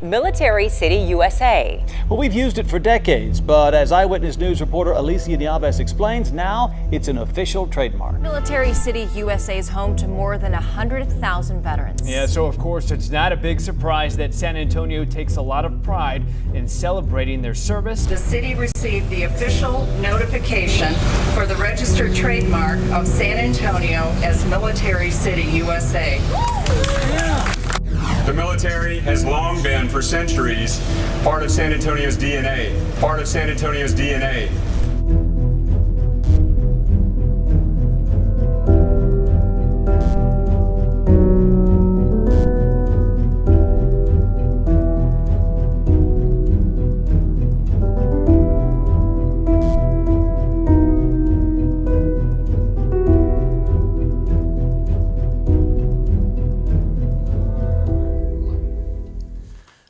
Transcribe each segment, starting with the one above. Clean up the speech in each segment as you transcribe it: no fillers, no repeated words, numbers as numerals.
Military City, USA. Well, we've used it for decades, but as Eyewitness News reporter Alicia Nieves explains, now it's an official trademark. Military City, USA is home to more than 100,000 veterans. Yeah, so of course it's not a big surprise that San Antonio takes a lot of pride in celebrating their service. The city received the official notification for the registered trademark of San Antonio as Military City, USA. The military has long been, for centuries, part of San Antonio's DNA. Part of San Antonio's DNA.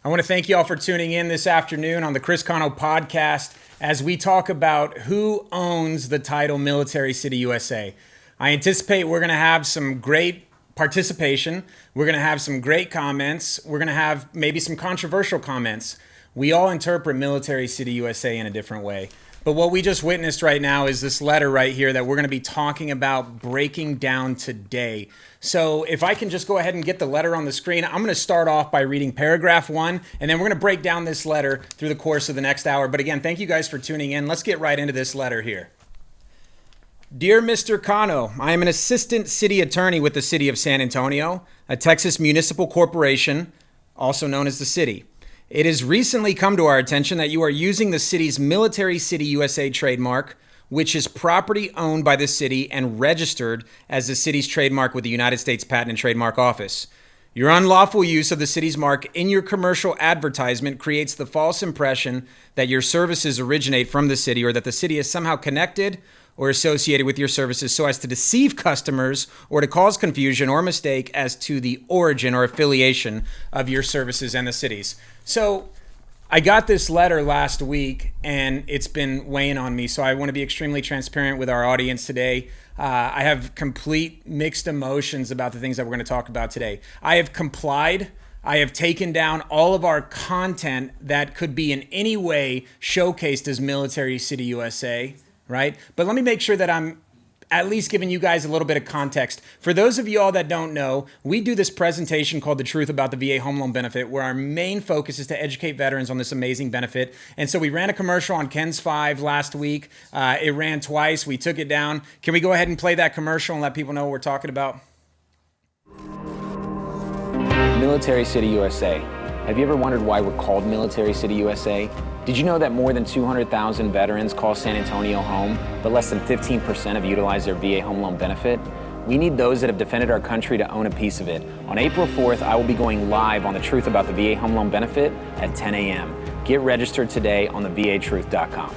I want to thank you all for tuning in this afternoon on the Chris Cano podcast as we talk about who owns the title Military City USA. I anticipate we're going to have some great participation. We're going to have some great comments. We're going to have maybe some controversial comments. We all interpret Military City USA in a different way. But what we just witnessed right now is this letter right here that we're going to be talking about breaking down today. So if I can just go ahead and get the letter on the screen, I'm going to start off by reading paragraph 1, and then we're going to break down this letter through the course of the next hour. But again, thank you guys for tuning in. Let's get right into this letter here. Dear Mr. Cano, I am an assistant city attorney with the city of San Antonio, a Texas municipal corporation, also known as the city. It has recently come to our attention that you are using the city's Military City USA trademark, which is property owned by the city and registered as the city's trademark with the United States Patent and Trademark Office. Your unlawful use of the city's mark in your commercial advertisement creates the false impression that your services originate from the city or that the city is somehow connected or associated with your services so as to deceive customers or to cause confusion or mistake as to the origin or affiliation of your services and the city's. So I got this letter last week and it's been weighing on me. So I want to be extremely transparent with our audience today. I have complete mixed emotions about the things that we're going to talk about today. I have complied. I have taken down all of our content that could be in any way showcased as Military City USA, right? But let me make sure that I'm at least giving you guys a little bit of context. For those of you all that don't know, we do this presentation called The Truth About the VA Home Loan Benefit, where our main focus is to educate veterans on this amazing benefit. And so we ran a commercial on Ken's 5 last week. It ran twice. We took it down. Can we go ahead and play that commercial and let people know what we're talking about? Military City USA. Have you ever wondered why we're called Military City USA? Did you know that more than 200,000 veterans call San Antonio home, but less than 15% have utilized their VA home loan benefit? We need those that have defended our country to own a piece of it. On April 4th, I will be going live on The Truth About the VA Home Loan Benefit at 10 a.m. Get registered today on thevatruth.com.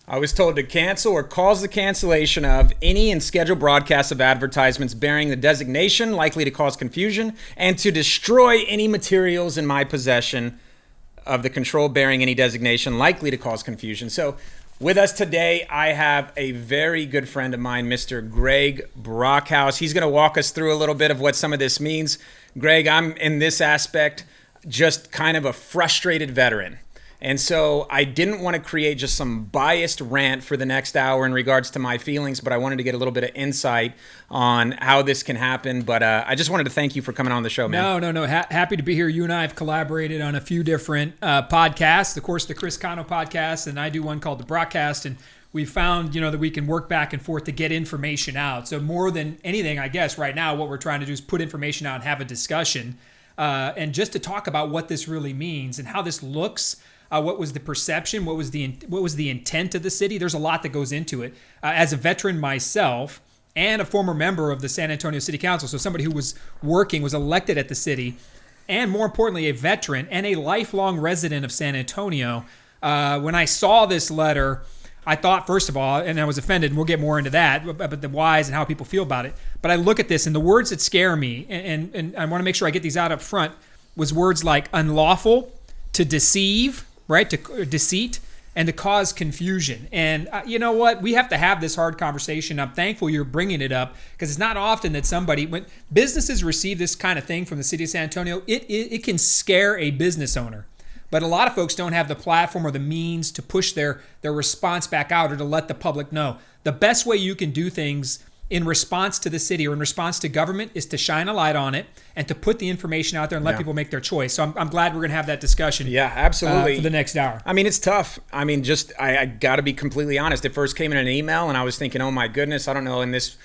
I was told to cancel or cause the cancellation of any and scheduled broadcasts of advertisements bearing the designation likely to cause confusion and to destroy any materials in my possession of the control bearing any designation likely to cause confusion. So with us today, I have a very good friend of mine, Mr. Greg Brockhouse. He's going to walk us through a little bit of what some of this means. Greg, I'm in this aspect just kind of a frustrated veteran. And so I didn't want to create just some biased rant for the next hour in regards to my feelings, but I wanted to get a little bit of insight on how this can happen. But I just wanted to thank you for coming on the show, man. No. Happy to be here. You and I have collaborated on a few different podcasts. Of course, the Chris Cano podcast, and I do one called The Broadcast. And we found, that we can work back and forth to get information out. So more than anything, I guess, right now, what we're trying to do is put information out and have a discussion. And just to talk about what this really means and how this looks. What was the perception? What was the intent of the city? There's a lot that goes into it. As a veteran myself and a former member of the San Antonio City Council, so somebody who was elected at the city, and more importantly, a veteran and a lifelong resident of San Antonio, when I saw this letter, I thought, first of all, and I was offended, and we'll get more into that, about the whys and how people feel about it. But I look at this, and the words that scare me, and I want to make sure I get these out up front, was words like unlawful, to deceive, right, to deceit, and to cause confusion. And you know what? We have to have this hard conversation. I'm thankful you're bringing it up because it's not often that when businesses receive this kind of thing from the city of San Antonio, it can scare a business owner. But a lot of folks don't have the platform or the means to push their response back out or to let the public know. The best way you can do things in response to the city or in response to government is to shine a light on it and to put the information out there and let people make their choice. So I'm glad we're going to have that discussion. Yeah, absolutely. For the next hour. I mean, it's tough. I mean, I got to be completely honest. It first came in an email and I was thinking, oh my goodness, I don't know, in this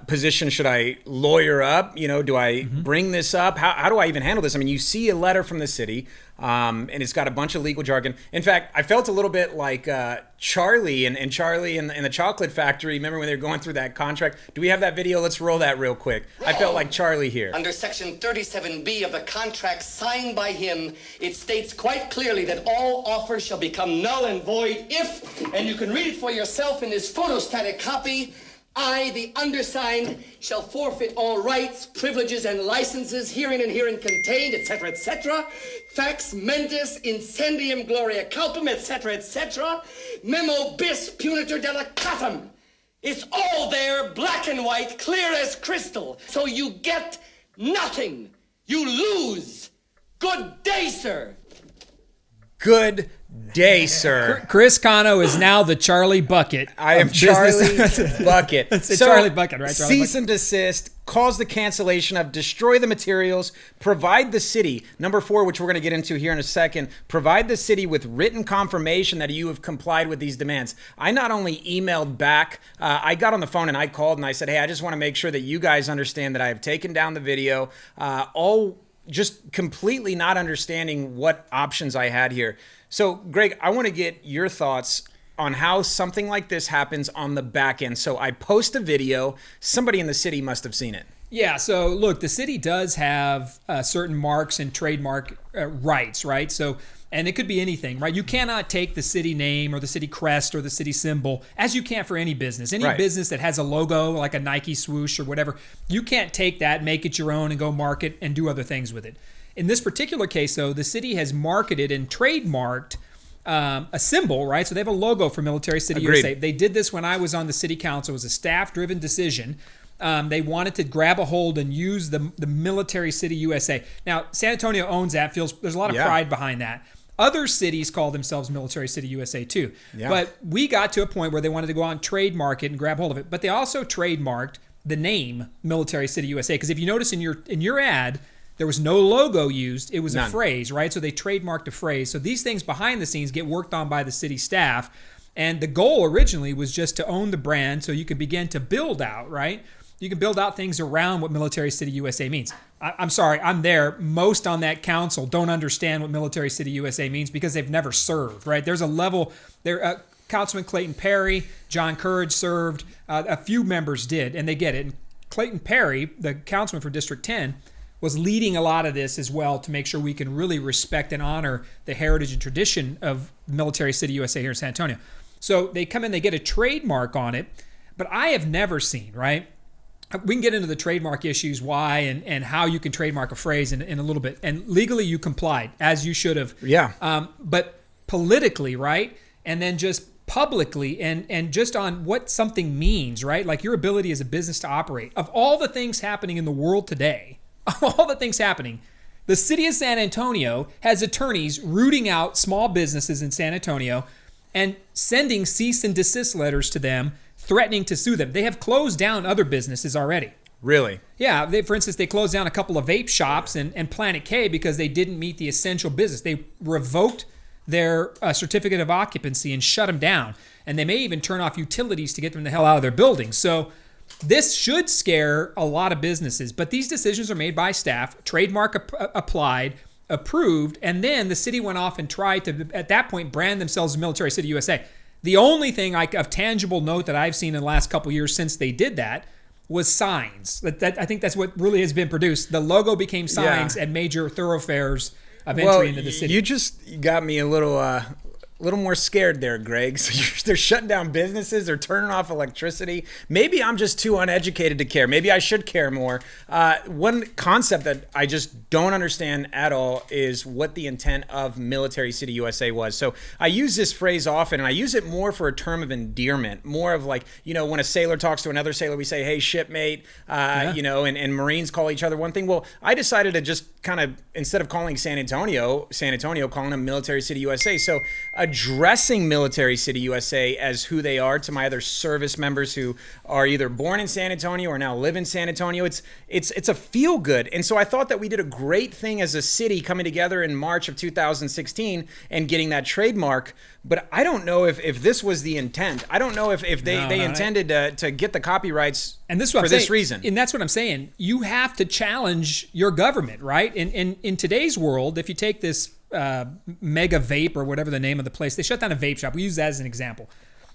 position, should I lawyer up? You know, do I bring this up? How do I even handle this? I mean, you see a letter from the city and it's got a bunch of legal jargon. In fact, I felt a little bit like Charlie and Charlie in the chocolate factory. Remember when they were going through that contract? Do we have that video? Let's roll that real quick. I felt like Charlie here. Under Section 37B of the contract signed by him, it states quite clearly that all offers shall become null and void if, and you can read it for yourself in this photostatic copy, I, the undersigned, shall forfeit all rights, privileges, and licenses herein and herein contained, etc., etc. Fax mentis incendium gloria culpum, etc., etc. Memo bis punitor delicatum. It's all there, black and white, clear as crystal. So you get nothing. You lose. Good day, sir. Good day, sir. Chris Cano is now the Charlie Bucket. I am Charlie Bucket. It's Charlie Bucket, right? Charlie Cease and desist, cause the cancellation of, destroy the materials, provide the city, number 4, which we're going to get into here in a second, provide the city with written confirmation that you have complied with these demands. I not only emailed back, I got on the phone and I called and I said, hey, I just want to make sure that you guys understand that I have taken down the video, all just completely not understanding what options I had here. So, Greg, I want to get your thoughts on how something like this happens on the back end. So I post a video. Somebody in the city must have seen it. Yeah, so look, the city does have certain marks and trademark rights, right? So, and it could be anything, right? You cannot take the city name or the city crest or the city symbol, as you can for any business. Any business that has a logo, like a Nike swoosh or whatever, you can't take that, make it your own, and go market and do other things with it. In this particular case, though, the city has marketed and trademarked a symbol, right? So they have a logo for Military City USA. They did this when I was on the city council. It was a staff-driven decision. They wanted to grab a hold and use the Military City USA. Now, San Antonio owns that. There's a lot of pride behind that. Other cities call themselves Military City USA too. Yeah. But we got to a point where they wanted to go out and trademark it and grab hold of it. But they also trademarked the name Military City USA. Because if you notice in your ad, there was no logo used. It was a phrase, right? So they trademarked a phrase. So these things behind the scenes get worked on by the city staff. And the goal originally was just to own the brand so you could begin to build out, right? You can build out things around what Military City USA means. I'm sorry, I'm there. Most on that council don't understand what Military City USA means because they've never served, right? There's a level there. Councilman Clayton Perry, John Courage served. A few members did, and they get it. And Clayton Perry, the councilman for District 10, was leading a lot of this as well to make sure we can really respect and honor the heritage and tradition of Military City USA here in San Antonio. So they come in, they get a trademark on it, but I have never seen, right? We can get into the trademark issues, why and how you can trademark a phrase in a little bit. And legally you complied, as you should have. Yeah. But politically, right? And then just publicly and just on what something means, right? Like your ability as a business to operate. Of all the things happening in the world today, all the things happening, the city of San Antonio has attorneys rooting out small businesses in San Antonio and sending cease and desist letters to them, threatening to sue them. They have closed down other businesses already. Really? Yeah. For instance, they closed down a couple of vape shops and Planet K because they didn't meet the essential business. They revoked their certificate of occupancy and shut them down. And they may even turn off utilities to get them the hell out of their buildings. So this should scare a lot of businesses. But these decisions are made by staff, trademark applied, approved, and then the city went off and tried to, at that point, brand themselves as Military City USA. The only thing of tangible note that I've seen in the last couple of years since they did that was signs. I think that's what really has been produced. The logo became signs at major thoroughfares of entry into the city. You just got me a little a little more scared there, Greg. So they're shutting down businesses. They're turning off electricity. Maybe I'm just too uneducated to care. Maybe I should care more. One concept that I just don't understand at all is what the intent of Military City USA was. So I use this phrase often, and I use it more for a term of endearment, more of like, when a sailor talks to another sailor, we say, hey, shipmate, and Marines call each other one thing. Well, I decided to just kind of, instead of calling San Antonio, calling them Military City USA. So addressing Military City USA as who they are to my other service members who are either born in San Antonio or now live in San Antonio, it's a feel good. And so I thought that we did a great thing as a city coming together in March of 2016 and getting that trademark. But I don't know if this was the intent. I don't know if they intended to get the copyrights and this is what for I'm this saying. reason. And that's what I'm saying. You have to challenge your government, right? In today's world, if you take this Mega Vape or whatever the name of the place, they shut down a vape shop. We use that as an example.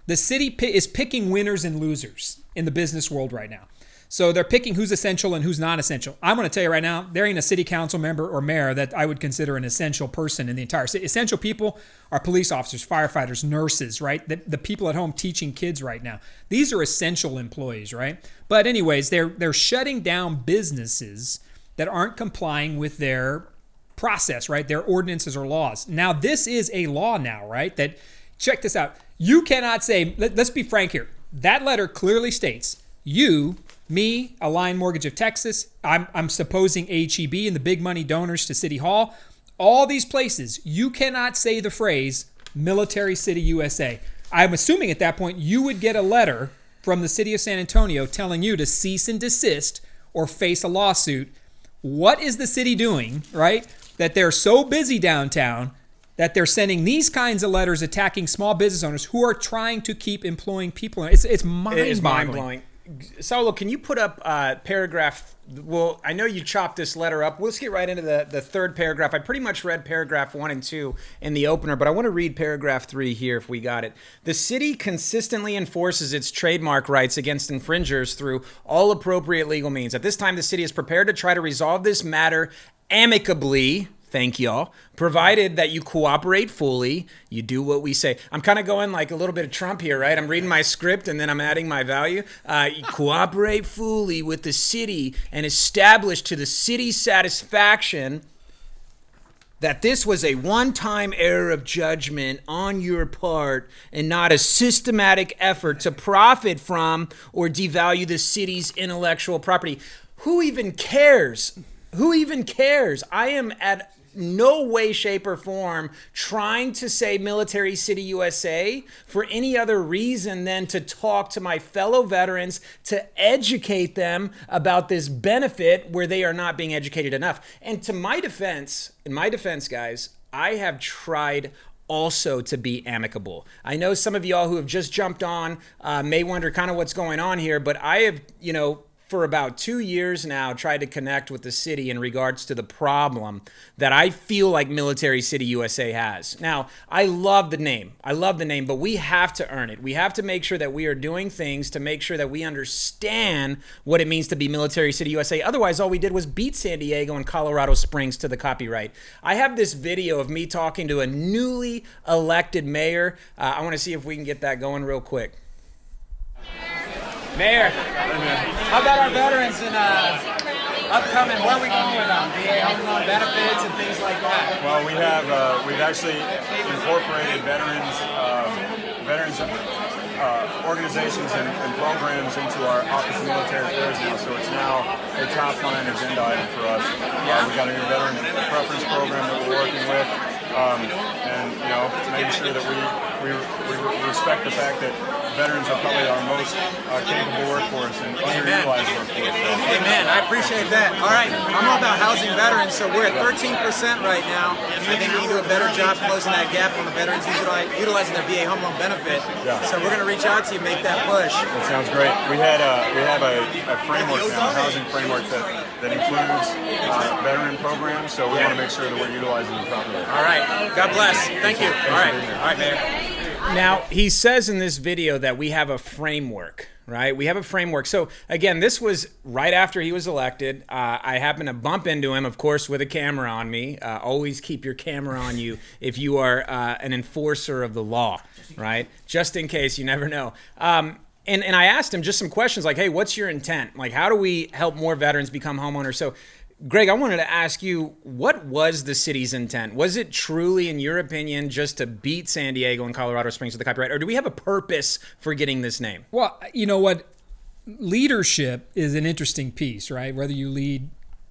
The city is picking winners and losers in the business world right now. So they're picking who's essential and who's not essential. I'm going to tell you right now, there ain't a city council member or mayor that I would consider an essential person in the entire city. Essential people are police officers, firefighters, nurses, right? The people at home teaching kids right now. These are essential employees, right? But anyways, they're shutting down businesses that aren't complying with their process, right? Their ordinances or laws. Now, this is a law now, right? That, check this out. You cannot say, let's be frank here. That letter clearly states, you, me, Align Mortgage of Texas, I'm supposing HEB and the big money donors to City Hall, all these places, you cannot say the phrase Military City USA. I'm assuming at that point you would get a letter from the city of San Antonio telling you to cease and desist or face a lawsuit. What is the city doing, right? That they're so busy downtown that they're sending these kinds of letters attacking small business owners who are trying to keep employing people. It's mind-blowing. Saulo, can you put up paragraph? Well, I know you chopped this letter up. Let's get right into the third paragraph. I pretty much read paragraph 1 and 2 in the opener, but I want to read paragraph 3 here if we got it. The city consistently enforces its trademark rights against infringers through all appropriate legal means. At this time, the city is prepared to try to resolve this matter amicably. Thank y'all. Provided that you cooperate fully, you do what we say. I'm kind of going like a little bit of Trump here, right? I'm reading my script and then I'm adding my value. You cooperate fully with the city and establish to the city's satisfaction that this was a one-time error of judgment on your part and not a systematic effort to profit from or devalue the city's intellectual property. Who even cares? Who even cares? I am at no way, shape, or form trying to say Military City USA for any other reason than to talk to my fellow veterans, to educate them about this benefit where they are not being educated enough. And in my defense, guys, I have tried also to be amicable. I know some of y'all who have just jumped on may wonder kind of what's going on here, but I have, for about 2 years now, tried to connect with the city in regards to the problem that I feel like Military City USA has. Now, I love the name, but we have to earn it. We have to make sure that we are doing things to make sure that we understand what it means to be Military City USA. Otherwise, all we did was beat San Diego and Colorado Springs to the copyright. I have this video of me talking to a newly elected mayor. I want to see if we can get that going real quick. Mayor, how about our veterans and upcoming? Where are we going with them? VA home loan benefits and things like that. Well, we've actually incorporated veterans organizations and programs into our Office of Military Affairs now, so it's now a top line agenda item for us. We've got a new veteran preference program that we're working with, and making sure that we respect the fact that veterans are probably our most capable workforce and underutilized workforce. Amen. I appreciate that. All right, I'm all about housing veterans, so we're at 13% right now. I think we can do a better job closing that gap on the veterans utilizing their VA home loan benefit. Yeah. So we're going to reach out to you, make that push. That sounds great. We have a framework now, a housing framework that includes veteran programs, so we want to make sure that we're utilizing them properly. All right. God bless. Thank you. All right, Mayor. Now, he says in this video that we have a framework, right? We have a framework. So, again, this was right after he was elected. I happened to bump into him, of course, with a camera on me. Always keep your camera on you if you are an enforcer of the law, right? Just in case, you never know. And I asked him just some questions like, hey, what's your intent? Like, how do we help more veterans become homeowners? So, Greg, I wanted to ask you, what was the city's intent? Was it truly, in your opinion, just to beat San Diego and Colorado Springs with the copyright? Or do we have a purpose for getting this name? Well, you know what? Leadership is an interesting piece, right? Whether you lead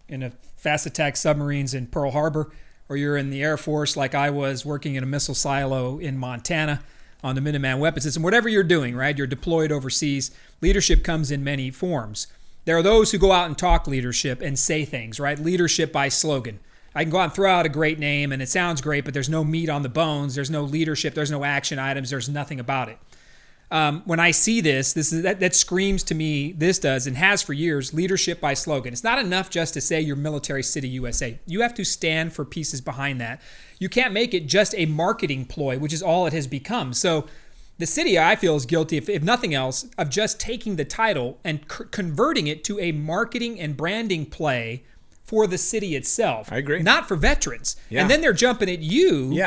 in a fast attack submarines in Pearl Harbor, or you're in the Air Force like I was working in a missile silo in Montana on the Minuteman weapon system, whatever you're doing, right? You're deployed overseas. Leadership comes in many forms. There are those who go out and talk leadership and say things, right? Leadership by slogan. I can go out and throw out a great name and it sounds great, but there's no meat on the bones. There's no leadership. There's no action items. There's nothing about it. When I see that screams to me, this does and has for years, leadership by slogan. It's not enough just to say you're Military City USA. You have to stand for pieces behind that. You can't make it just a marketing ploy, which is all it has become. So the city, I feel, is guilty, if nothing else, of just taking the title and converting it to a marketing and branding play for the city itself. I agree. Not for veterans. Yeah. And then they're jumping at you,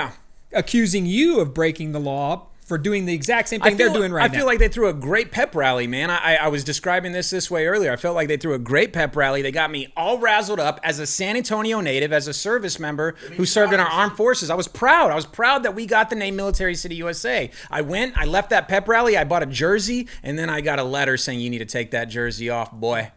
accusing you of breaking the law for doing the exact same thing they're doing right now. I feel like they threw a great pep rally, man. I was describing this way earlier. I felt like they threw a great pep rally. They got me all razzled up as a San Antonio native, as a service member who served in our armed forces. I was proud. I was proud that we got the name Military City USA. I left that pep rally, I bought a jersey, and then I got a letter saying you need to take that jersey off, boy.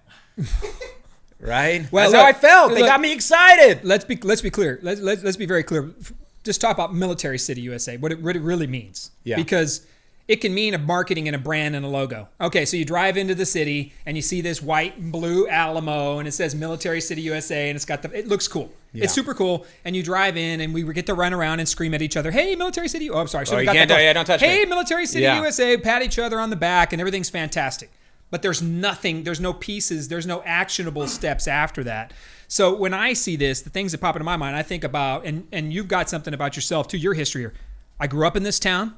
Right? Well, that's how I felt. They got me excited. Let's be clear. Let's be very clear. Just talk about Military City USA, what it really means. Yeah. Because it can mean a marketing and a brand and a logo. Okay, so you drive into the city and you see this white and blue Alamo and it says Military City USA and it looks cool. Yeah. It's super cool. And you drive in and we get to run around and scream at each other, hey, Military City. Oh, I'm sorry. You can't don't touch me. Hey, Military City USA, pat each other on the back and everything's fantastic. But there's nothing, there's no pieces, there's no actionable steps after that. So when I see this, the things that pop into my mind, I think about, and you've got something about yourself too, your history here. I grew up in this town.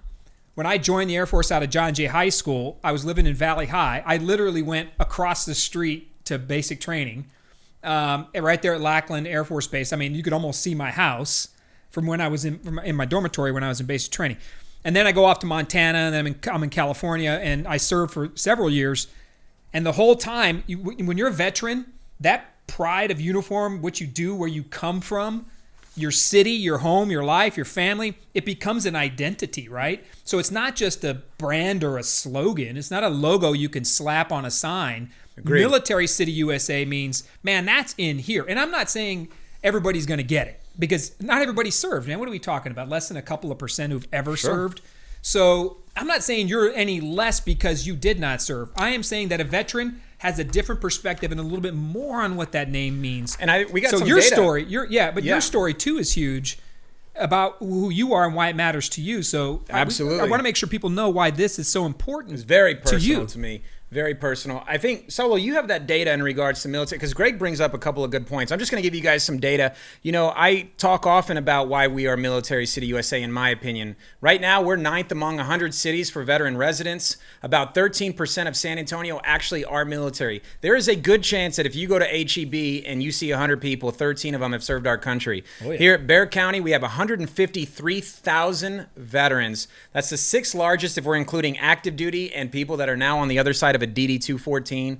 When I joined the Air Force out of John Jay High School, I was living in Valley High. I literally went across the street to basic training, right there at Lackland Air Force Base. I mean, you could almost see my house from when I was in my dormitory when I was in basic training. And then I go off to Montana, and then I'm in California, and I served for several years. And the whole time, when you're a veteran, that pride of uniform, what you do, where you come from, your city, your home, your life, your family, it becomes an identity, right? So it's not just a brand or a slogan. It's not a logo you can slap on a sign. Agreed. Military City USA means, man, that's in here. And I'm not saying everybody's going to get it because not everybody served, man. What are we talking about? Less than a couple of % who've ever served. So I'm not saying you're any less because you did not serve. I am saying that a veteran has a different perspective and a little bit more on what that name means. And we got so some your data. Story, your story too is huge about who you are and why it matters to you. So absolutely, I want to make sure people know why this is so important. It's very personal to you. To me. Very personal. I think, Solo, you have that data in regards to military, because Greg brings up a couple of good points. I'm just going to give you guys some data. You know, I talk often about why we are Military City USA, in my opinion. Right now, we're 9th among 100 cities for veteran residents. About 13% of San Antonio actually are military. There is a good chance that if you go to HEB and you see 100 people, 13 of them have served our country. Oh, yeah. Here at Bexar County, we have 153,000 veterans. That's the 6th largest if we're including active duty and people that are now on the other side of a DD-214.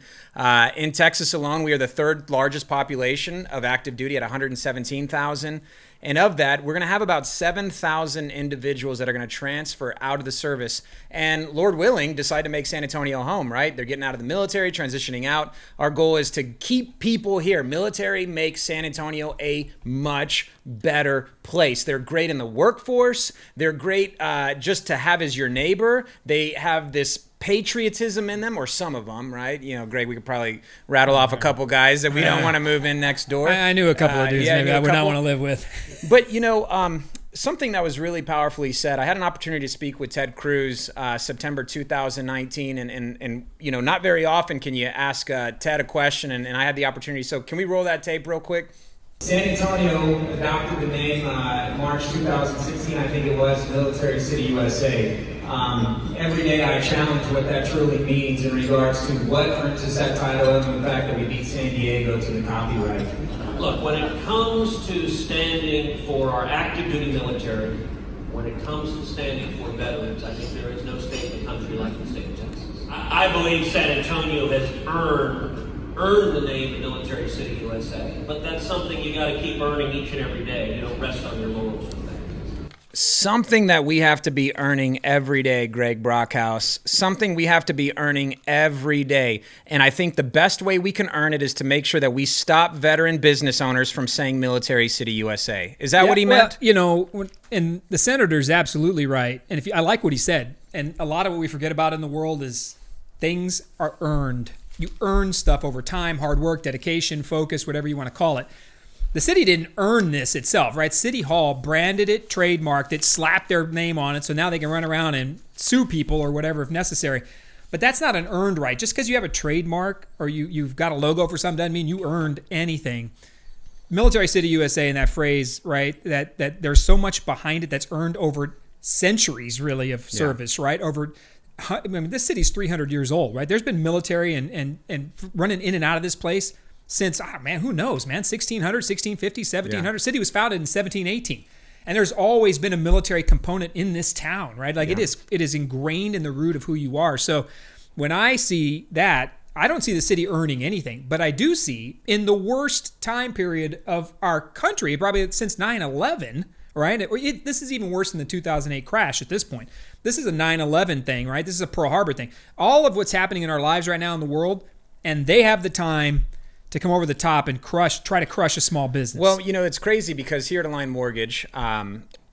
In Texas alone, we are the 3rd largest population of active duty at 117,000. And of that, we're going to have about 7,000 individuals that are going to transfer out of the service and, Lord willing, decide to make San Antonio home, right? They're getting out of the military, transitioning out. Our goal is to keep people here. Military makes San Antonio a much better place. They're great in the workforce. They're great just to have as your neighbor. They have this patriotism in them, or some of them, right? You know, Greg, we could probably rattle off a couple guys that we don't want to move in next door. I knew a couple of dudes maybe I would not want to live with. But, you know, something that was really powerfully said, I had an opportunity to speak with Ted Cruz September 2019, and you know, not very often can you ask Ted a question, and I had the opportunity. So can we roll that tape real quick? San Antonio adopted the name March 2016, I think it was, Military City USA. Every day I challenge what that truly means in regards to what earns us that title and the fact that we beat San Diego to the copyright. Look, when it comes to standing for our active duty military, when it comes to standing for veterans, I think there is no state in the country like the state of Texas. I believe San Antonio has earned the name Military City USA, but that's something you got to keep earning each and every day. You don't rest on your laurels with that. Something that we have to be earning every day, Greg Brockhouse. Something we have to be earning every day. And I think the best way we can earn it is to make sure that we stop veteran business owners from saying Military City USA. Is that what he meant? You know, and the senator's absolutely right. And I like what he said. And a lot of what we forget about in the world is things are earned. You earn stuff over time, hard work, dedication, focus, whatever you want to call it. The city didn't earn this itself, right? City Hall branded it, trademarked it, slapped their name on it, so now they can run around and sue people or whatever if necessary. But that's not an earned right. Just because you have a trademark or you've got a logo for something doesn't mean you earned anything. Military City USA, in that phrase, right, that there's so much behind it that's earned over centuries, really, of service, right? I mean, this city's 300 years old, right? There's been military and running in and out of this place since, who knows, man, 1600, 1650, 1700. Yeah. City was founded in 1718. And there's always been a military component in this town, right? Like it is ingrained in the root of who you are. So when I see that, I don't see the city earning anything, but I do see in the worst time period of our country, probably since 9/11, right? This is even worse than the 2008 crash at this point. This is a 9/11 thing, right? This is a Pearl Harbor thing. All of what's happening in our lives right now in the world, and they have the time to come over the top and try to crush a small business. Well, you know, it's crazy because here at Align Mortgage,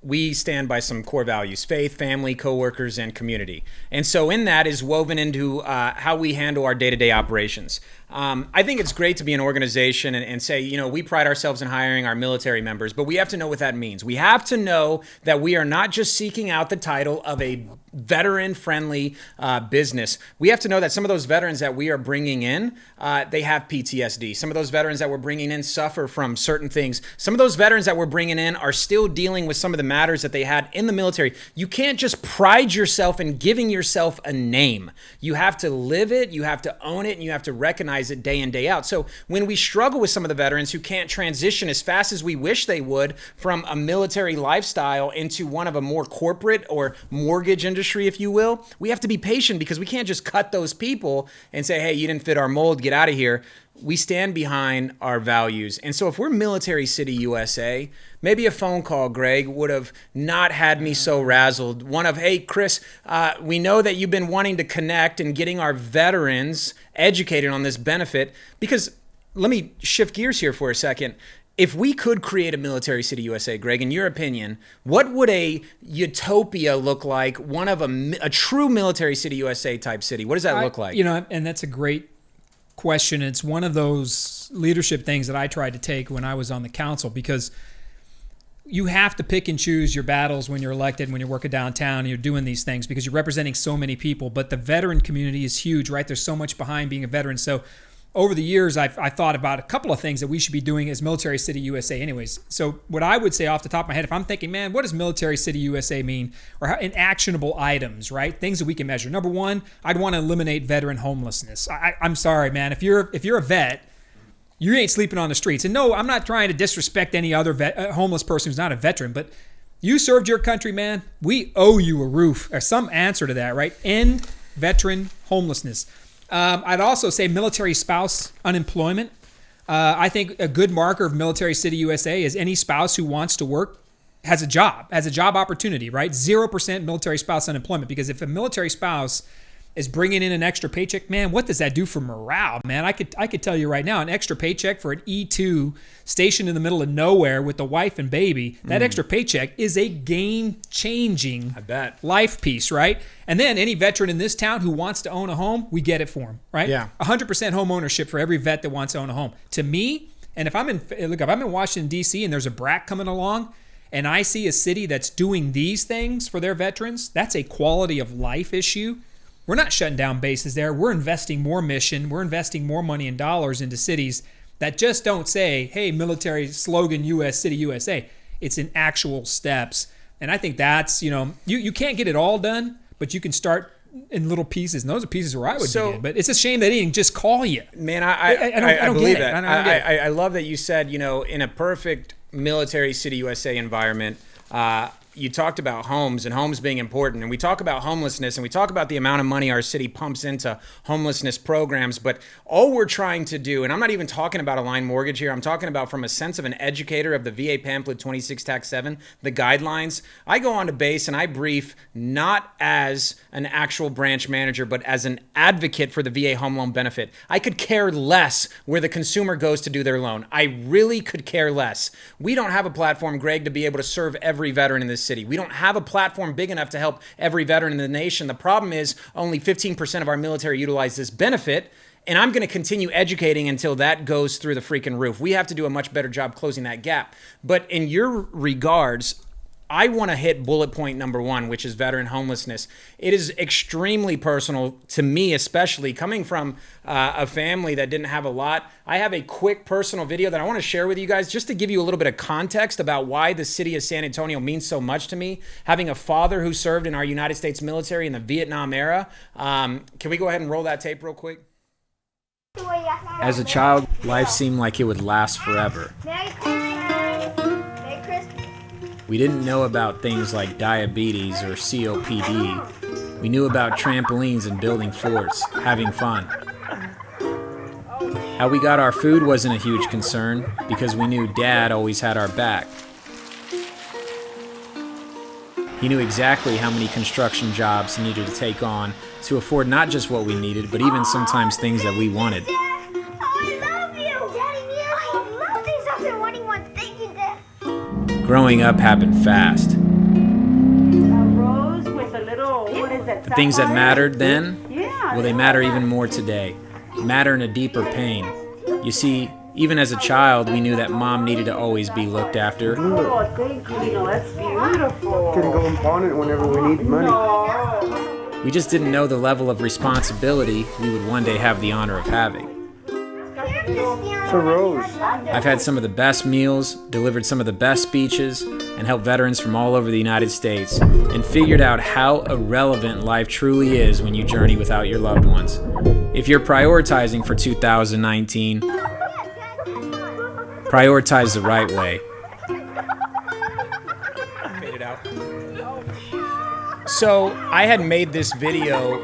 we stand by some core values: faith, family, coworkers, and community. And so in that is woven into how we handle our day-to-day operations. I think it's great to be an organization and say, you know, we pride ourselves in hiring our military members, but we have to know what that means. We have to know that we are not just seeking out the title of a veteran-friendly business. We have to know that some of those veterans that we are bringing in, they have PTSD. Some of those veterans that we're bringing in suffer from certain things. Some of those veterans that we're bringing in are still dealing with some of the matters that they had in the military. You can't just pride yourself in giving yourself a name. You have to live it, you have to own it, and you have to recognize it day in, day out. So when we struggle with some of the veterans who can't transition as fast as we wish they would from a military lifestyle into one of a more corporate or mortgage industry, if you will, we have to be patient because we can't just cut those people and say, hey, you didn't fit our mold, get out of here. We stand behind our values. And so if we're Military City USA, maybe a phone call, Greg, would have not had me so razzled. One of, hey, Chris, we know that you've been wanting to connect and getting our veterans educated on this benefit. Because let me shift gears here for a second. If we could create a Military City USA, Greg, in your opinion, what would a utopia look like? One of a true Military City USA type city. What does that look like? You know, and that's a great question. It's one of those leadership things that I tried to take when I was on the council, because you have to pick and choose your battles when you're elected, when you're working downtown and you're doing these things, because you're representing so many people. But the veteran community is huge, right? There's so much behind being a veteran. So over the years, I thought about a couple of things that we should be doing as Military City USA anyways. So what I would say off the top of my head, if I'm thinking, man, what does Military City USA mean? Or in actionable items, right? Things that we can measure. Number one, I'd want to eliminate veteran homelessness. I'm sorry, man. If you're a vet, you ain't sleeping on the streets. And no, I'm not trying to disrespect any other homeless person who's not a veteran, but you served your country, man. We owe you a roof or some answer to that, right? End veteran homelessness. I'd also say military spouse unemployment. I think a good marker of Military City USA is any spouse who wants to work has a job opportunity, right? 0% military spouse unemployment. Because if a military spouse is bringing in an extra paycheck, man, what does that do for morale, man? I could tell you right now, an extra paycheck for an E2 stationed in the middle of nowhere with the wife and baby, that extra paycheck is a game-changing life piece, right? And then any veteran in this town who wants to own a home, we get it for him, right? Yeah. 100% home ownership for every vet that wants to own a home. To me, and if I'm in Washington, D.C. and there's a BRAC coming along, and I see a city that's doing these things for their veterans, that's a quality of life issue. We're not shutting down bases there. We're investing more mission. We're investing more money and dollars into cities that just don't say, hey, military slogan, US City USA. It's in actual steps. And I think that's, you can't get it all done, but you can start in little pieces, and those are pieces where I would begin. But it's a shame that he didn't just call you. Man, I don't believe get it. that. I love that you said, in a perfect Military City USA environment, you talked about homes and homes being important, and we talk about homelessness, and we talk about the amount of money our city pumps into homelessness programs, but all we're trying to do, and I'm not even talking about Align Mortgage here, I'm talking about from a sense of an educator of the VA pamphlet 26 Tax 7, the guidelines. I go on to base and I brief not as an actual branch manager, but as an advocate for the VA home loan benefit. I could care less where the consumer goes to do their loan. I really could care less. We don't have a platform, Greg, to be able to serve every veteran in this city. We don't have a platform big enough to help every veteran in the nation. The problem is only 15% of our military utilize this benefit, and I'm going to continue educating until that goes through the freaking roof. We have to do a much better job closing that gap. But in your regards, I want to hit bullet point number 1, which is veteran homelessness. It is extremely personal to me, especially coming from a family that didn't have a lot. I have a quick personal video that I want to share with you guys just to give you a little bit of context about why the city of San Antonio means so much to me. Having a father who served in our United States military in the Vietnam era. Can we go ahead and roll that tape real quick? As a child, life seemed like it would last forever. We didn't know about things like diabetes or COPD. We knew about trampolines and building forts, having fun. How we got our food wasn't a huge concern because we knew Dad always had our back. He knew exactly how many construction jobs he needed to take on to afford not just what we needed, but even sometimes things that we wanted. Growing up happened fast. The things that mattered then, well, they matter even more today. Matter in a deeper pain. You see, even as a child, we knew that Mom needed to always be looked after. Oh, thank you. That's beautiful. Can go and pawn it whenever we need money. We just didn't know the level of responsibility we would one day have the honor of having. It's a rose. I've had some of the best meals, delivered some of the best speeches, and helped veterans from all over the United States, and figured out how irrelevant life truly is when you journey without your loved ones. If you're prioritizing for 2019, prioritize the right way. Fade it out. So I had made this video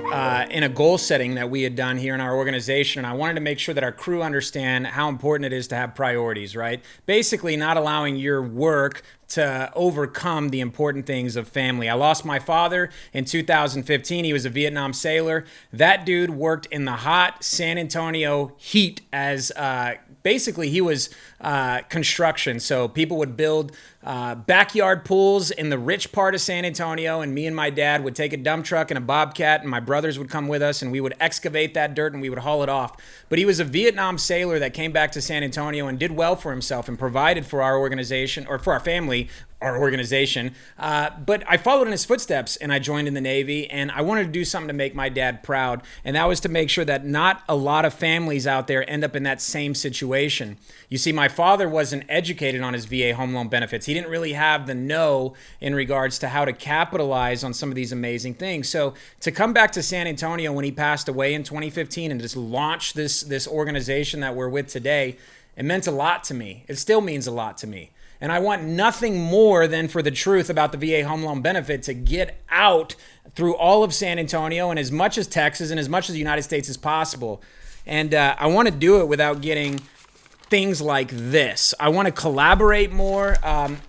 in a goal setting that we had done here in our organization, and I wanted to make sure that our crew understand how important it is to have priorities, right? Basically not allowing your work to overcome the important things of family. I lost my father in 2015. He was a Vietnam sailor. That dude worked in the hot San Antonio heat as basically he was construction. So people would build backyard pools in the rich part of San Antonio, and me and my dad would take a dump truck and a Bobcat, and my brothers would come with us, and we would excavate that dirt and we would haul it off. But he was a Vietnam sailor that came back to San Antonio and did well for himself and provided for our organization, or for our family, our organization. But I followed in his footsteps and I joined in the Navy, and I wanted to do something to make my dad proud. And that was to make sure that not a lot of families out there end up in that same situation. You see, my father wasn't educated on his VA home loan benefits. He didn't really have the know in regards to how to capitalize on some of these amazing things. So to come back to San Antonio when he passed away in 2015 and just launch this organization that we're with today, it meant a lot to me. It still means a lot to me. And I want nothing more than for the truth about the VA home loan benefit to get out through all of San Antonio and as much as Texas and as much as the United States as possible. And I want to do it without getting things like this. I want to collaborate more.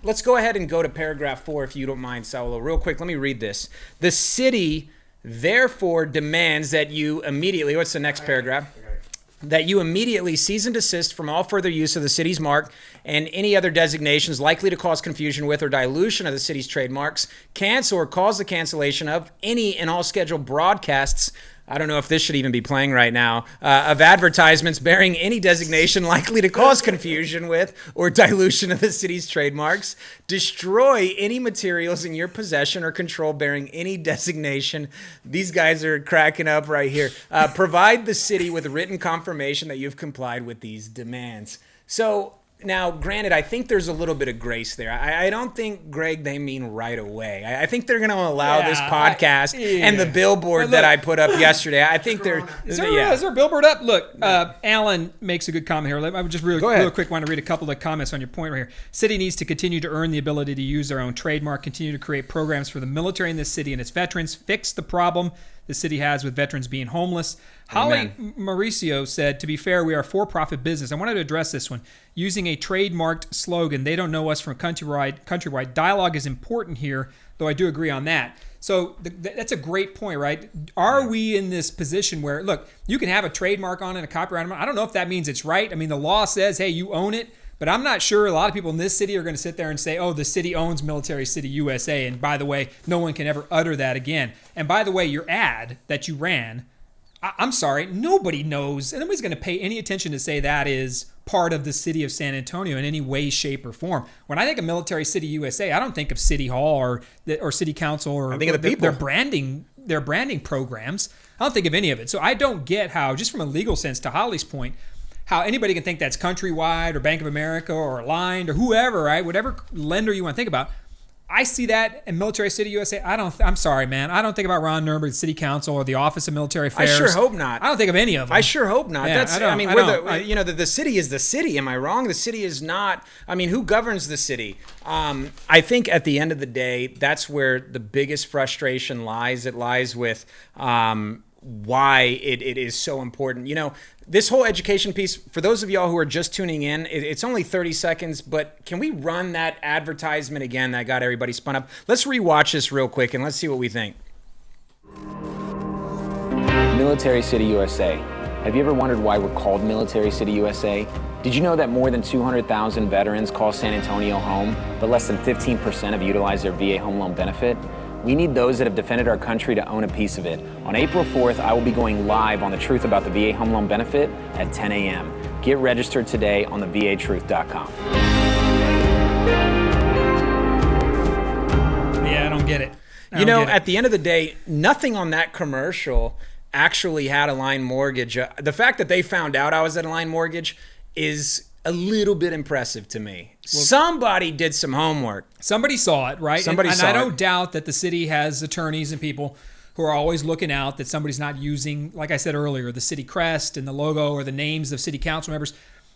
Let's go ahead and go to paragraph 4 if you don't mind, Saulo. Real quick, let me read this. The city therefore demands that you immediately, what's the next paragraph? That you immediately cease and desist from all further use of the city's mark and any other designations likely to cause confusion with or dilution of the city's trademarks, cancel or cause the cancellation of any and all scheduled broadcasts, I don't know if this should even be playing right now, of advertisements bearing any designation likely to cause confusion with or dilution of the city's trademarks, destroy any materials in your possession or control bearing any designation. These guys are cracking up right here. Provide the city with written confirmation that you've complied with these demands. So Now, granted, I think there's a little bit of grace there. I don't think, Greg, they mean right away. I think they're going to allow this podcast and the billboard that I put up yesterday. I think they're... Is there a billboard up? Look, Alan makes a good comment here. I would just real quick want to read a couple of comments on your point right here. City needs to continue to earn the ability to use their own trademark, continue to create programs for the military in this city and its veterans, fix the problem the city has with veterans being homeless. Holly Mauricio said, to be fair, we are a for-profit business. I wanted to address this one. Using a trademarked slogan, they don't know us from countrywide. Dialogue is important here, though I do agree on that. So that's a great point, right? Are we in this position where, look, you can have a trademark on it, a copyright on it. I don't know if that means it's right. I mean, the law says, hey, you own it. But I'm not sure a lot of people in this city are going to sit there and say, oh, the city owns Military City USA. And by the way, no one can ever utter that again. And by the way, your ad that you ran, I'm sorry, nobody knows. And nobody's going to pay any attention to say that is part of the city of San Antonio in any way, shape, or form. When I think of Military City USA, I don't think of City Hall or City Council or I think of the people. Their branding programs. I don't think of any of it. So I don't get how, just from a legal sense, to Holly's point, how anybody can think that's Countrywide or Bank of America or Aligned or whoever, right? Whatever lender you want to think about. I see that in Military City USA. I'm sorry, man. I don't think about Ron Nuremberg, the City Council, or the Office of Military Affairs. I sure hope not. I don't think of any of them. I sure hope not. Yeah, The city is the city. Am I wrong? The city is not. I mean, who governs the city? I think at the end of the day, that's where the biggest frustration lies. It lies with why it is so important. You know, this whole education piece, for those of y'all who are just tuning in, it's only 30 seconds, but can we run that advertisement again that got everybody spun up? Let's rewatch this real quick and let's see what we think. Military City USA. Have you ever wondered why we're called Military City USA? Did you know that more than 200,000 veterans call San Antonio home, but less than 15% have utilized their VA home loan benefit? We need those that have defended our country to own a piece of it. On April 4th, I will be going live on the truth about the VA home loan benefit at 10 a.m. Get registered today on thevatruth.com. Yeah, I don't get it. At the end of the day, nothing on that commercial actually had Align Mortgage. The fact that they found out I was at Align Mortgage is a little bit impressive to me. Well, somebody did some homework. Somebody saw it, right? And I don't doubt that the city has attorneys and people who are always looking out that somebody's not using, like I said earlier, the city crest and the logo or the names of city council members,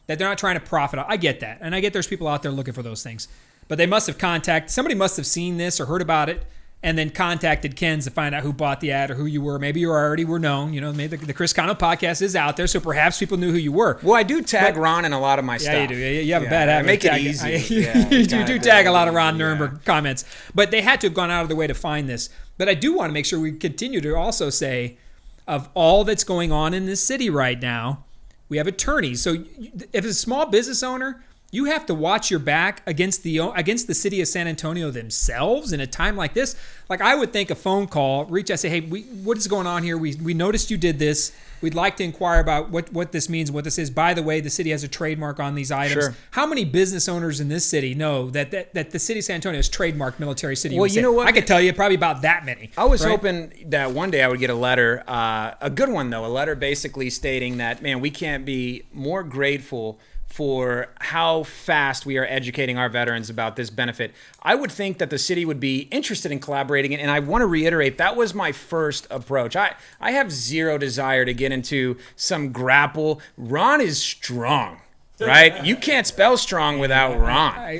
that they're not trying to profit. I get that. And I get there's people out there looking for those things. But they must have somebody must have seen this or heard about it and then contacted Ken's to find out who bought the ad or who you were. Maybe you already were known. You know, maybe the Chris Cano podcast is out there, so perhaps people knew who you were. Well, I do tag Ron in a lot of my stuff. Yeah, you do. You have a bad habit. Make it easy. You do tag a lot of Ron Nuremberg comments. But they had to have gone out of their way to find this. But I do want to make sure we continue to also say, of all that's going on in this city right now, we have attorneys. So if it's a small business owner, you have to watch your back against the city of San Antonio themselves in a time like this. Like, I would think a phone call, reach out, say, hey, what is going on here? We noticed you did this. We'd like to inquire about what this means, what this is. By the way, the city has a trademark on these items. Sure. How many business owners in this city know that the city of San Antonio has trademarked Military City USA? You know what? I could tell you probably about that many. I was hoping that one day I would get a letter, a good one though, a letter basically stating that, man, we can't be more grateful for how fast we are educating our veterans about this benefit. I would think that the city would be interested in collaborating, and I want to reiterate, that was my first approach. I have zero desire to get into some grapple. Ron is strong, right? You can't spell strong without Ron.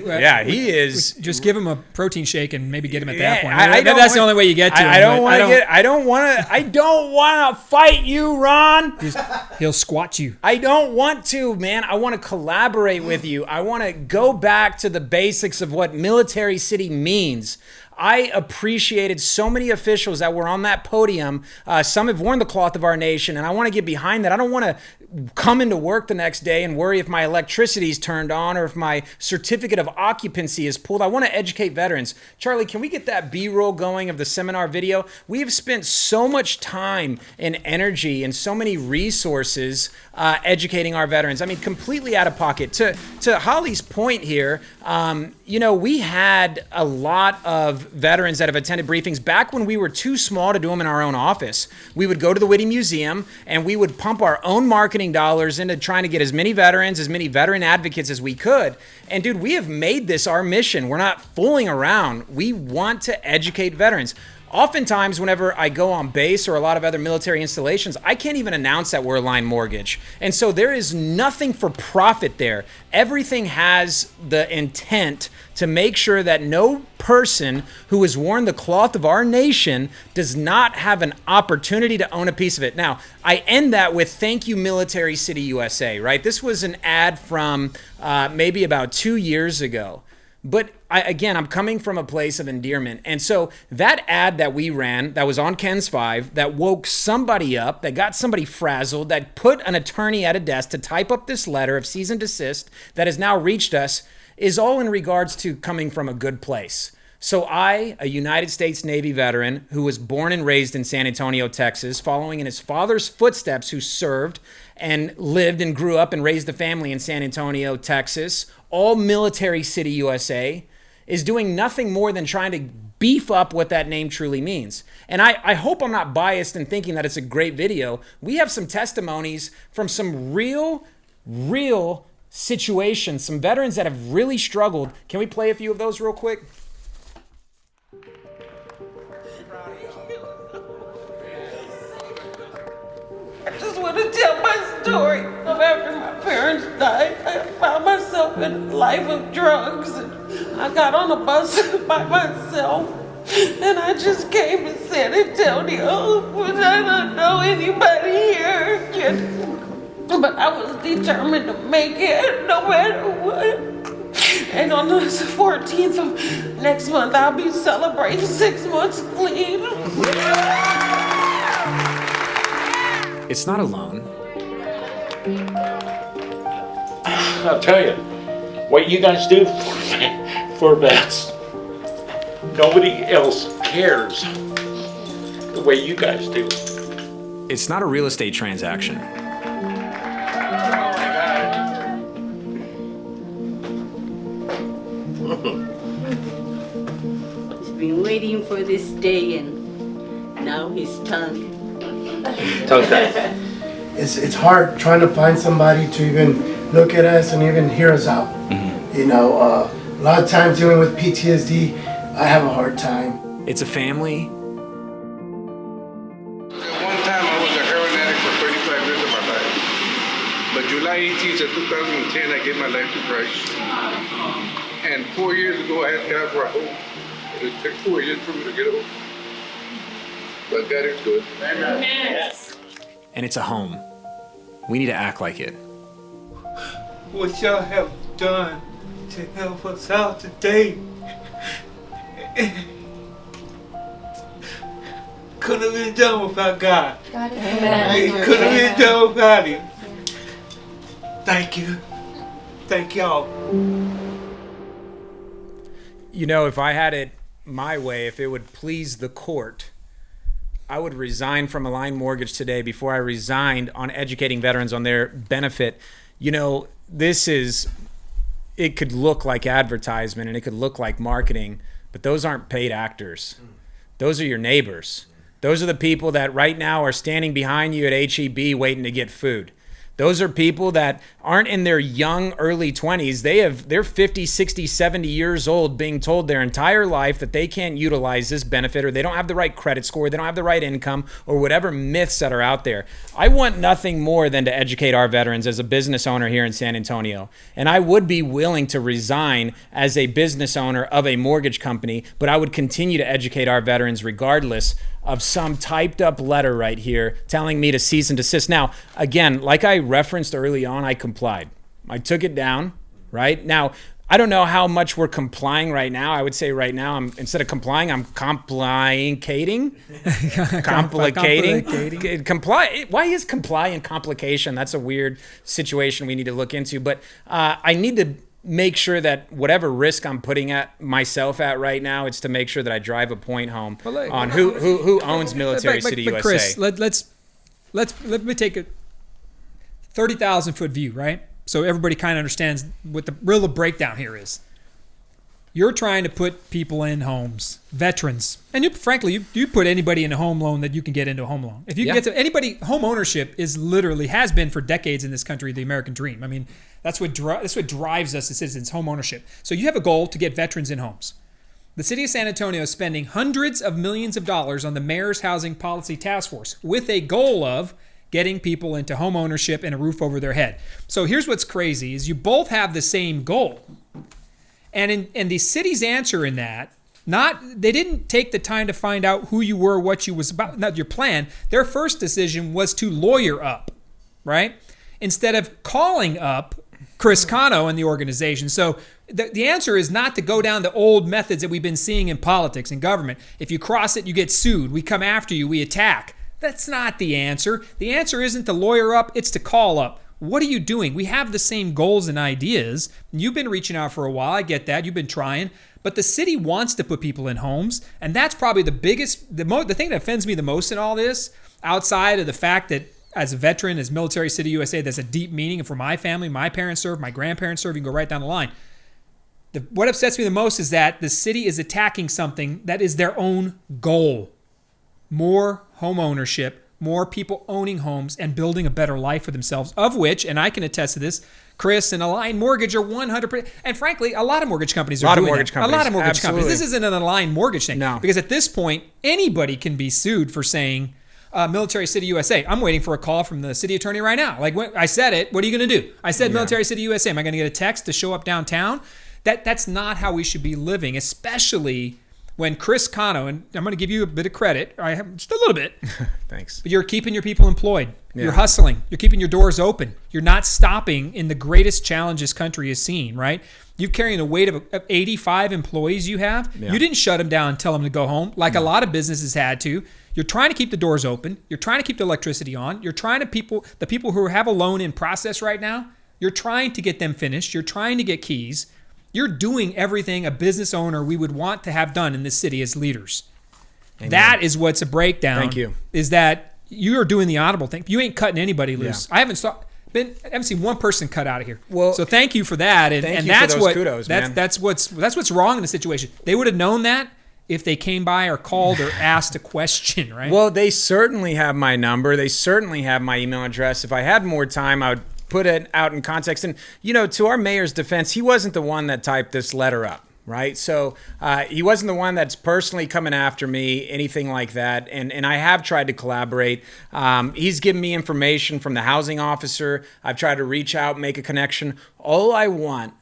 He is. Just give him a protein shake and maybe get him at that point. That's the only way you get to him. I don't want to fight you, Ron. He'll squat you. I don't want to, man. I want to collaborate with you. I want to go back to the basics of what Military City means. I appreciated so many officials that were on that podium. Some have worn the cloth of our nation, and I want to get behind that. I don't want to come into work the next day and worry if my electricity is turned on or if my certificate of occupancy is pulled. I want to educate veterans. Charlie, can we get that B-roll going of the seminar video? We have spent so much time and energy and so many resources educating our veterans. I mean, completely out of pocket. To Holly's point here, we had a lot of veterans that have attended briefings back when we were too small to do them in our own office. We would go to the Whitty Museum and we would pump our own marketing marketing dollars into trying to get as many veterans, as many veteran advocates as we could. And dude, we have made this our mission. We're not fooling around. We want to educate veterans. Oftentimes, whenever I go on base or a lot of other military installations, I can't even announce that we're Align Mortgage. And so there is nothing for profit there. Everything has the intent to make sure that no person who has worn the cloth of our nation does not have an opportunity to own a piece of it. Now, I end that with thank you, Military City USA, right? This was an ad from maybe about 2 years ago. But I'm coming from a place of endearment. And so that ad that we ran, that was on KENS 5, that woke somebody up, that got somebody frazzled, that put an attorney at a desk to type up this letter of cease and desist that has now reached us, is all in regards to coming from a good place. So I, a United States Navy veteran who was born and raised in San Antonio, Texas, following in his father's footsteps, who served and lived and grew up and raised a family in San Antonio, Texas, all Military City USA, is doing nothing more than trying to beef up what that name truly means. And I hope I'm not biased in thinking that it's a great video. We have some testimonies from some real situations, some veterans that have really struggled. Can we play a few of those real quick? I just want to tell my story of after my parents died. I found myself in a life of drugs, and I got on a bus by myself, and I just came to San Antonio, but I don't know anybody here. But I was determined to make it no matter what. And on the 14th of next month, I'll be celebrating 6 months clean. It's not alone. I'll tell you, what you guys do for vets, nobody else cares the way you guys do. It's not a real estate transaction. He's been waiting for this day, and now he's tongue. It's hard trying to find somebody to even look at us and even hear us out. You know, a lot of times dealing with PTSD, I have a hard time. It's a family. At one time I was a heroin addict for 35 years of my life. But July 18th of 2010, I gave my life to Christ. And 4 years ago, I asked God for a hope. It took 4 years for me to get over. But God is good. Amen. Yes. And it's a home. We need to act like it. What y'all have done to help us out today couldn't have been done without God. It couldn't have been done without Him. Thank you. Thank y'all. You know, if I had it my way, if it would please the court, I would resign from Align Mortgage today before I resigned on educating veterans on their benefit. You know, it could look like advertisement and it could look like marketing, but those aren't paid actors. Those are your neighbors. Those are the people that right now are standing behind you at HEB waiting to get food. Those are people that aren't in their young, early 20s. They're 50, 60, 70 years old being told their entire life that they can't utilize this benefit, or they don't have the right credit score, they don't have the right income, or whatever myths that are out there. I want nothing more than to educate our veterans as a business owner here in San Antonio. And I would be willing to resign as a business owner of a mortgage company, but I would continue to educate our veterans regardless of some typed up letter right here telling me to cease and desist. Now, again, like I referenced early on, I complied. I took it down, right? Now, I don't know how much we're complying right now. I would say right now, instead of complying, I'm complicating. Comply. Why is comply and complication? That's a weird situation we need to look into. But I need to make sure that whatever risk I'm putting at myself at right now, it's to make sure that I drive a point home on who owns Military City USA. Chris, let me take a 30,000 foot view, right? So everybody kind of understands what the real breakdown here is. You're trying to put people in homes, veterans, and you put anybody in a home loan that you can get into a home loan. If you can get to anybody, home ownership has been for decades in this country the American dream. I mean, that's what drives us as citizens, home ownership. So you have a goal to get veterans in homes. The city of San Antonio is spending hundreds of millions of dollars on the mayor's housing policy task force with a goal of getting people into home ownership and a roof over their head. So here's what's crazy is you both have the same goal. And the city's answer in that, they didn't take the time to find out who you were, what you was about, not your plan. Their first decision was to lawyer up, right? Instead of calling up Chris Cano and the organization. So the answer is not to go down the old methods that we've been seeing in politics and government. If you cross it, you get sued. We come after you. We attack. That's not the answer. The answer isn't to lawyer up. It's to call up. What are you doing? We have the same goals and ideas. You've been reaching out for a while. I get that. You've been trying. But the city wants to put people in homes. And that's probably the thing that offends me the most in all this, outside of the fact that as a veteran, as Military City USA, there's a deep meaning. And for my family, my parents served, my grandparents served, you can go right down the line. What upsets me the most is that the city is attacking something that is their own goal. More home ownership, more people owning homes and building a better life for themselves, of which, and I can attest to this, Chris and Align Mortgage are 100%. And frankly, a lot of mortgage companies are doing that. A lot of mortgage companies. This isn't an Align Mortgage thing. No. Because at this point, anybody can be sued for saying, Military City USA. I'm waiting for a call from the city attorney right now. Like, I said it. What are you going to do? I said Military City USA. Am I going to get a text to show up downtown? That's not how we should be living, especially when Chris Cano, and I'm going to give you a bit of credit, just a little bit. Thanks. But you're keeping your people employed. Yeah. You're hustling. You're keeping your doors open. You're not stopping in the greatest challenge this country has seen, right? You're carrying the weight of 85 employees you have. Yeah. You didn't shut them down and tell them to go home like a lot of businesses had to. You're trying to keep the doors open. You're trying to keep the electricity on. You're trying to the people who have a loan in process right now, you're trying to get them finished. You're trying to get keys. You're doing everything a business owner we would want to have done in this city as leaders. Amen. That is what's a breakdown. Thank you. Is that you are doing the honorable thing. You ain't cutting anybody loose. Yeah. I haven't seen one person cut out of here. Well, so thank you for that. And that's for those kudos, man. That's what's wrong in the situation. They would have known that if they came by or called or asked a question, right? Well, they certainly have my number. They certainly have my email address. If I had more time, I would put it out in context. And, to our mayor's defense, he wasn't the one that typed this letter up, right? So he wasn't the one that's personally coming after me, anything like that. And I have tried to collaborate. He's given me information from the housing officer. I've tried to reach out, make a connection. All I want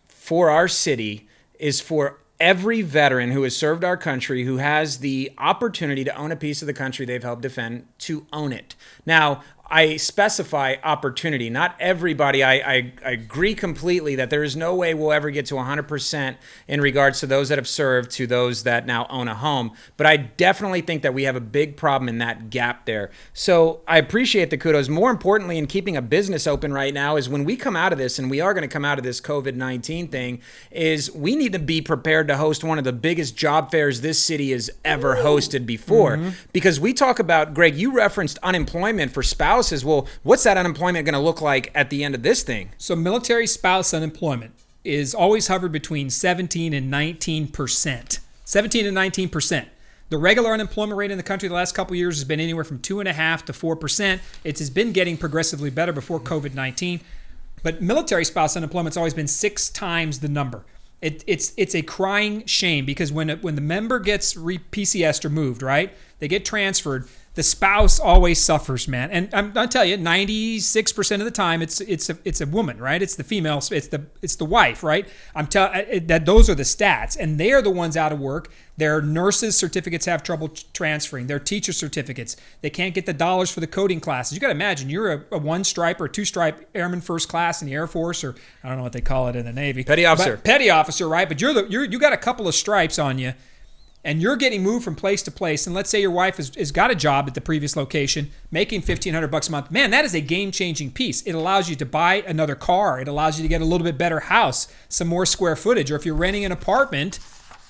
for our city is for every veteran who has served our country, who has the opportunity to own a piece of the country they've helped defend, to own it. Now, I specify opportunity. Not everybody. I agree completely that there is no way we'll ever get to 100% in regards to those that have served to those that now own a home. But I definitely think that we have a big problem in that gap there. So I appreciate the kudos. More importantly, in keeping a business open right now is when we come out of this, and we are going to come out of this COVID-19 thing, is we need to be prepared to host one of the biggest job fairs this city has ever hosted before. Mm-hmm. Because we talk about, Greg, you referenced unemployment for spouses. Well, what's that unemployment going to look like at the end of this thing? So military spouse unemployment is always hovered between 17 and 19%. 17 and 19%. The regular unemployment rate in the country the last couple of years has been anywhere from 2.5% to 4%. It has been getting progressively better before COVID-19. But military spouse unemployment's always been 6 times the number. It's a crying shame because when the member gets PCS'd or moved, right, they get transferred, the spouse always suffers, man. And I'll tell you, 96% of the time, it's a woman, right? It's the female, it's the wife, right? That those are the stats, and they are the ones out of work. Their nurses' certificates have trouble transferring. Their teacher certificates, they can't get the dollars for the coding classes. You got to imagine you're a 1-stripe or 2-stripe airman first class in the Air Force, or I don't know what they call it in the Navy. Petty officer. Petty officer, right? But you got a couple of stripes on you. And you're getting moved from place to place, and let's say your wife has got a job at the previous location, making $1,500 a month. Man, that is a game-changing piece. It allows you to buy another car. It allows you to get a little bit better house, some more square footage. Or if you're renting an apartment,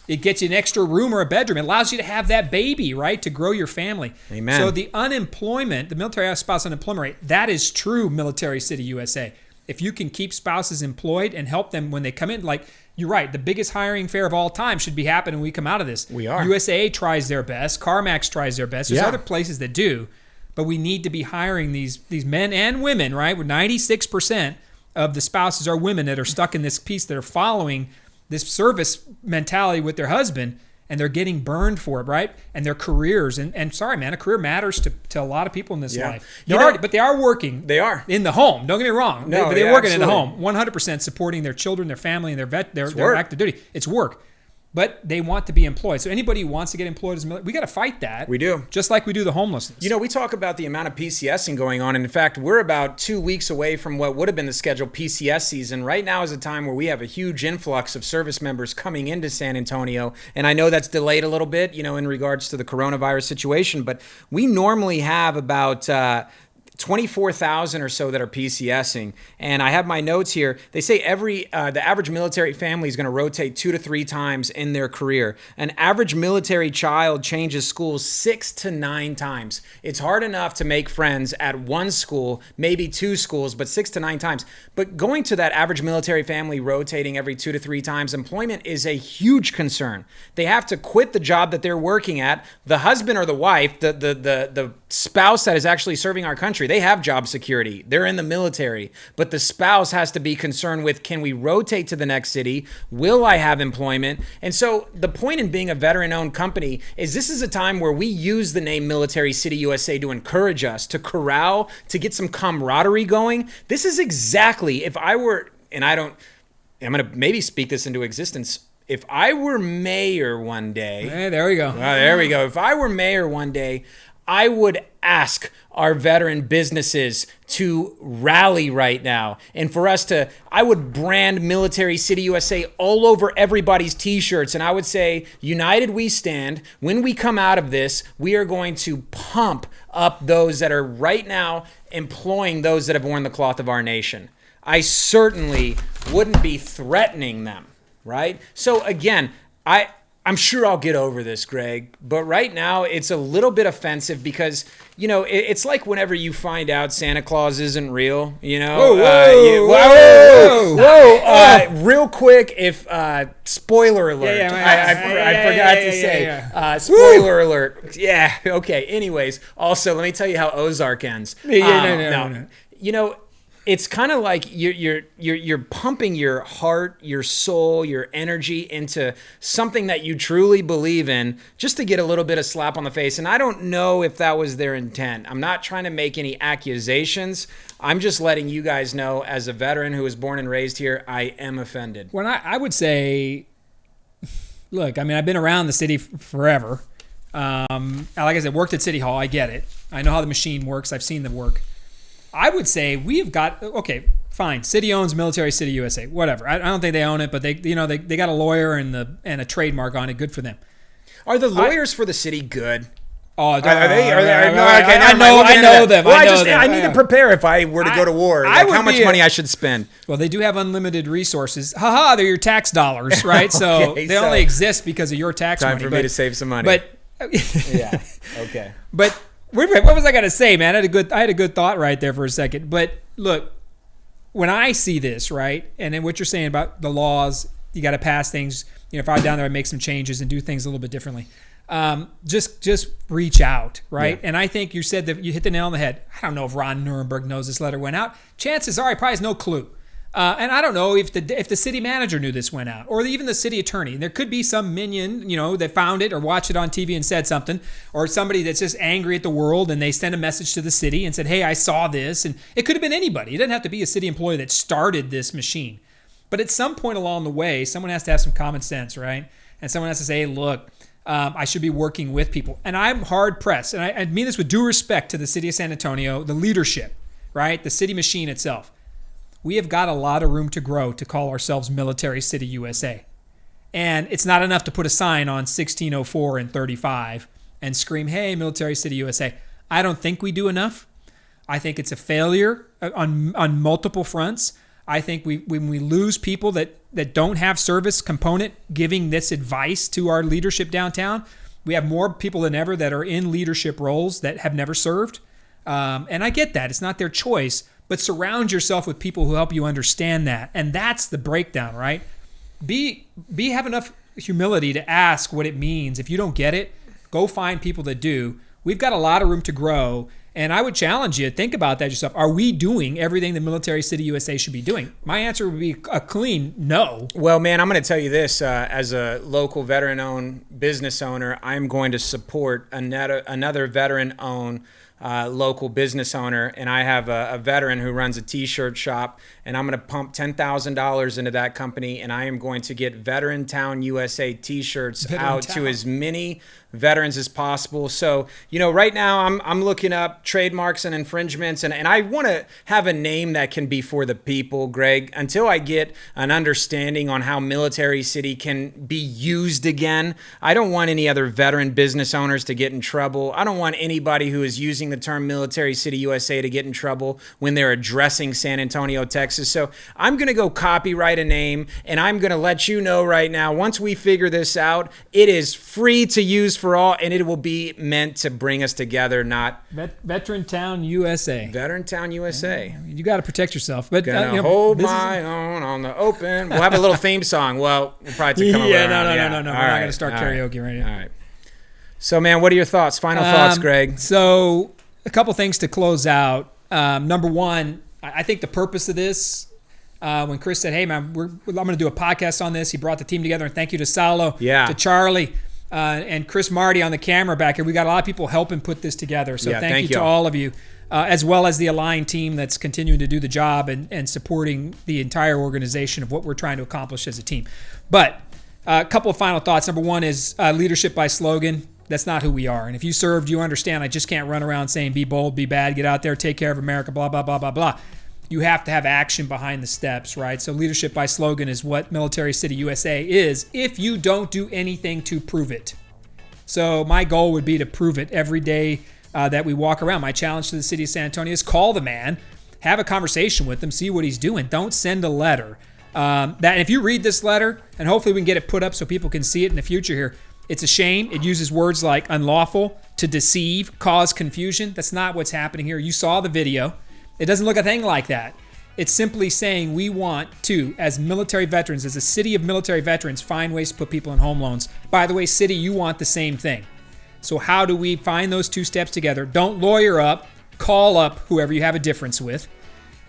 it gets you an extra room or a bedroom. It allows you to have that baby, right, to grow your family. Amen. So the unemployment, the military spouse unemployment rate, that is true Military City USA. If you can keep spouses employed and help them when they come in, like you're right. The biggest hiring fair of all time should be happening when we come out of this. We are. USAA tries their best. CarMax tries their best. There's Yeah. other places that do, but we need to be hiring these men and women, right? With 96% of the spouses are women that are stuck in this piece that are following this service mentality with their husband, and they're getting burned for it, right? And their careers. And sorry, man, a career matters to a lot of people in this Yeah. life. But they are working. They are. In the home. Don't get me wrong. No, they're yeah, working in the absolutely. home. 100% supporting their children, their family, and their work. active duty. It's work. But they want to be employed. So anybody who wants to get employed as military, we got to fight that. We do. Just like we do the homelessness. You know, we talk about the amount of PCSing going on. And in fact, we're about 2 weeks away from what would have been the scheduled PCS season. Right now is a time where we have a huge influx of service members coming into San Antonio. And I know that's delayed a little bit, in regards to the coronavirus situation. But we normally have about 24,000 or so that are PCSing. And I have my notes here. They say the average military family is going to rotate 2 to 3 times in their career. An average military child changes schools 6 to 9 times. It's hard enough to make friends at one school, maybe 2 schools, but 6 to 9 times. But going to that average military family rotating every 2 to 3 times, employment is a huge concern. They have to quit the job that they're working at. The husband or the wife, the spouse that is actually serving our country, they have job security. They're in the military. But the spouse has to be concerned with, can we rotate to the next city? Will I have employment? And so the point in being a veteran-owned company is this is a time where we use the name Military City USA to encourage us, to corral, to get some camaraderie going. This is exactly, if I were, and I'm going to maybe speak this into existence, if I were mayor one day. Hey, there we go. There we go. If I were mayor one day, I would ask our veteran businesses to rally right now. And for us I would brand Military City USA all over everybody's t-shirts. And I would say, united we stand. When we come out of this, we are going to pump up those that are right now employing those that have worn the cloth of our nation. I certainly wouldn't be threatening them, right? So again, I'm sure I'll get over this, Greg, but right now it's a little bit offensive because, it's like whenever you find out Santa Claus isn't real, real quick, if spoiler alert, I forgot to say, spoiler alert. Yeah, okay. Anyways, also, let me tell you how Ozark ends. No. It's kind of like you're pumping your heart, your soul, your energy into something that you truly believe in just to get a little bit of slap on the face. And I don't know if that was their intent. I'm not trying to make any accusations. I'm just letting you guys know, as a veteran who was born and raised here, I am offended. Well, I would say, look, I've been around the city forever. Like I said, worked at City Hall. I get it. I know how the machine works. I've seen the work. I would say we've got, okay, fine. City owns Military City USA, whatever. I don't think they own it, but they got a lawyer and a trademark on it. Good for them. Are the lawyers for the city good? Oh, are they? I know them. Well, I need to prepare if I were to go to war. How much money I should spend? Well, they do have unlimited resources. They're your tax dollars, right? So they only exist because of your tax money. Time for me to save some money. But yeah, okay. But what was I going to say, man? I had a good thought right there for a second. But look, when I see this, right, and then what you're saying about the laws, you got to pass things. If I were down there, I'd make some changes and do things a little bit differently. Just reach out, right? Yeah. And I think you said that you hit the nail on the head. I don't know if Ron Nuremberg knows this letter went out. Chances are he probably has no clue. And I don't know if the city manager knew this went out, or even the city attorney. And there could be some minion, that found it or watched it on TV and said something, or somebody that's just angry at the world and they send a message to the city and said, hey, I saw this. And it could have been anybody. It doesn't have to be a city employee that started this machine. But at some point along the way, someone has to have some common sense, right? And someone has to say, hey, look, I should be working with people. And I'm hard pressed. And I mean this with due respect to the city of San Antonio, the leadership, right? The city machine itself. We have got a lot of room to grow to call ourselves Military City USA. And it's not enough to put a sign on 1604 and 35 and scream, hey, Military City USA. I don't think we do enough. I think it's a failure on multiple fronts. I think when we lose people that don't have service component giving this advice to our leadership downtown, we have more people than ever that are in leadership roles that have never served. And I get that. It's not their choice. But surround yourself with people who help you understand that. And that's the breakdown, right? have enough humility to ask what it means. If you don't get it, go find people that do. We've got a lot of room to grow. And I would challenge you, think about that yourself. Are we doing everything the Military City USA should be doing? My answer would be a clean no. Well, man, I'm going to tell you this. As a local veteran-owned business owner, I'm going to support another veteran-owned local business owner, and I have a veteran who runs a t-shirt shop, and I'm going to pump $10,000 into that company, and I am going to get Veteran Town USA t-shirts out to as many veterans as possible. So, right now I'm looking up trademarks and infringements, and I want to have a name that can be for the people, Greg, until I get an understanding on how Military City can be used again. I don't want any other veteran business owners to get in trouble. I don't want anybody who is using the term Military City USA to get in trouble when they're addressing San Antonio, Texas. So I'm going to go copyright a name, and I'm going to let you know right now, once we figure this out, it is free to use for all, and it will be meant to bring us together, not Veteran Town USA. Veteran Town USA. You got to protect yourself. But gonna hold my own on the open. We'll have a little theme song. Well, we'll probably come over. No. We're not going to start karaoke right now. All right. So, man, what are your thoughts? Final thoughts, Greg? So, a couple things to close out. Number one, I think the purpose of this, when Chris said, hey, man, I'm going to do a podcast on this, he brought the team together, and thank you to Salo, to Charlie, and Chris Marty on the camera back here. We got a lot of people helping put this together. So thank you to all of you, as well as the Align team that's continuing to do the job and supporting the entire organization of what we're trying to accomplish as a team. But a couple of final thoughts. Number one is leadership by slogan. That's not who we are. And if you served, you understand I just can't run around saying be bold, be bad, get out there, take care of America, blah, blah, blah, blah, blah. You have to have action behind the steps, right? So leadership by slogan is what Military City USA is if you don't do anything to prove it. So my goal would be to prove it every day that we walk around. My challenge to the city of San Antonio is call the man, have a conversation with him, see what he's doing. Don't send a letter. And if you read this letter, and hopefully we can get it put up so people can see it in the future here, it's a shame. It uses words like unlawful, to deceive, cause confusion. That's not what's happening here. You saw the video. It doesn't look a thing like that. It's simply saying we want to, as military veterans, as a city of military veterans, find ways to put people in home loans. By the way, city, you want the same thing. So how do we find those two steps together? Don't lawyer up, call up whoever you have a difference with.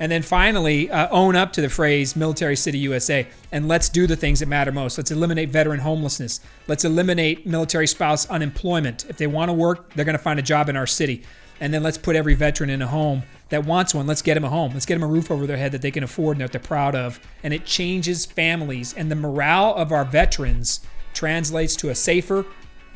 And then finally, own up to the phrase Military City USA, and let's do the things that matter most. Let's eliminate veteran homelessness. Let's eliminate military spouse unemployment. If they want to work, they're going to find a job in our city. And then let's put every veteran in a home that wants one. Let's get them a home. Let's get them a roof over their head that they can afford and that they're proud of. And it changes families. And the morale of our veterans translates to a safer,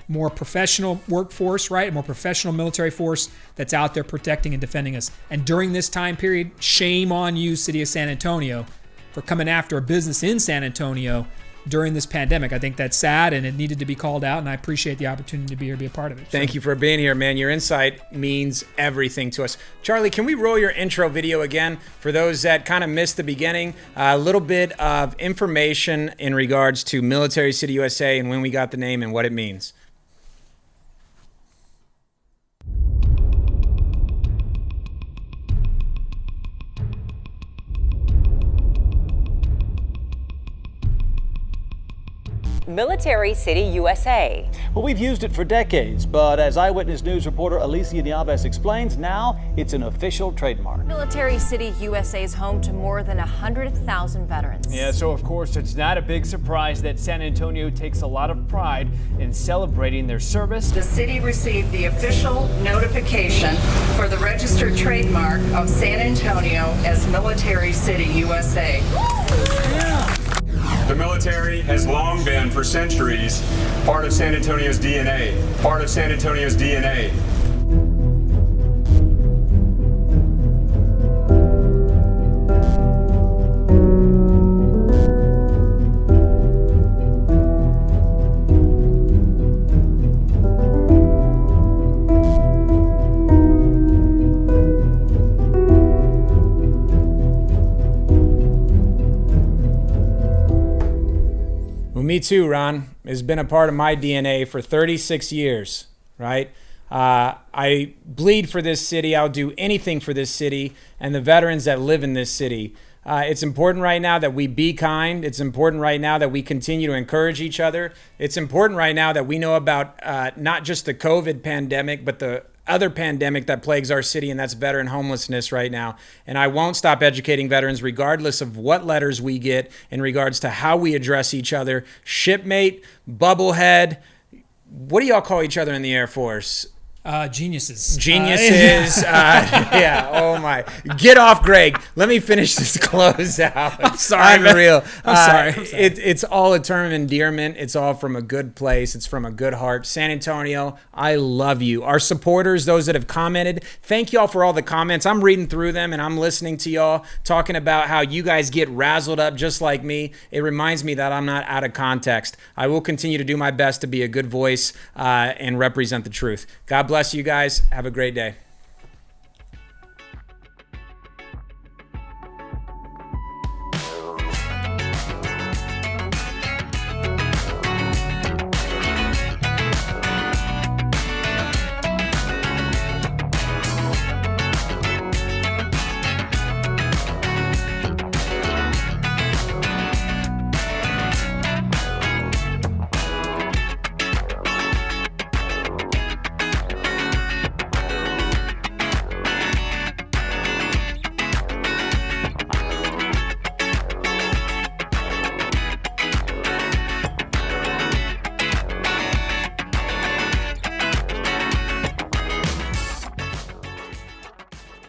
more professional workforce, right? A more professional military force that's out there protecting and defending us. And during this time period, shame on you, City of San Antonio, for coming after a business in San Antonio during this pandemic. I think that's sad, and it needed to be called out, and I appreciate the opportunity to be here to be a part of it. Thank you for being here, man. Your insight means everything to us. Charlie, can we roll your intro video again for those that kind of missed the beginning? A little bit of information in regards to Military City USA and when we got the name and what it means. Military City USA. Well, we've used it for decades, but as Eyewitness News reporter Alicia Nieves explains, now it's an official trademark. Military City USA is home to more than 100,000 veterans. Yeah, so of course it's not a big surprise that San Antonio takes a lot of pride in celebrating their service. The city received the official notification for the registered trademark of San Antonio as Military City USA. The military has long been, for centuries, part of San Antonio's DNA. Part of San Antonio's DNA. Me too, Ron. It's been a part of my DNA for 36 years, right? I bleed for this city. I'll do anything for this city and the veterans that live in this city. It's important right now that we be kind. It's important right now that we continue to encourage each other. It's important right now that we know about not just the COVID pandemic, but the other pandemic that plagues our city, and that's veteran homelessness right now. And I won't stop educating veterans regardless of what letters we get in regards to how we address each other. Shipmate, bubblehead. What do y'all call each other in the Air Force? Geniuses. Geniuses. Yeah. Oh my. Get off, Greg. Let me finish this close out. I'm sorry. Unreal. I'm sorry. It's all a term of endearment. It's all from a good place. It's from a good heart. San Antonio, I love you. Our supporters, those that have commented, thank y'all for all the comments. I'm reading through them and I'm listening to y'all talking about how you guys get razzled up just like me. It reminds me that I'm not out of context. I will continue to do my best to be a good voice and represent the truth. God bless you guys. Have a great day.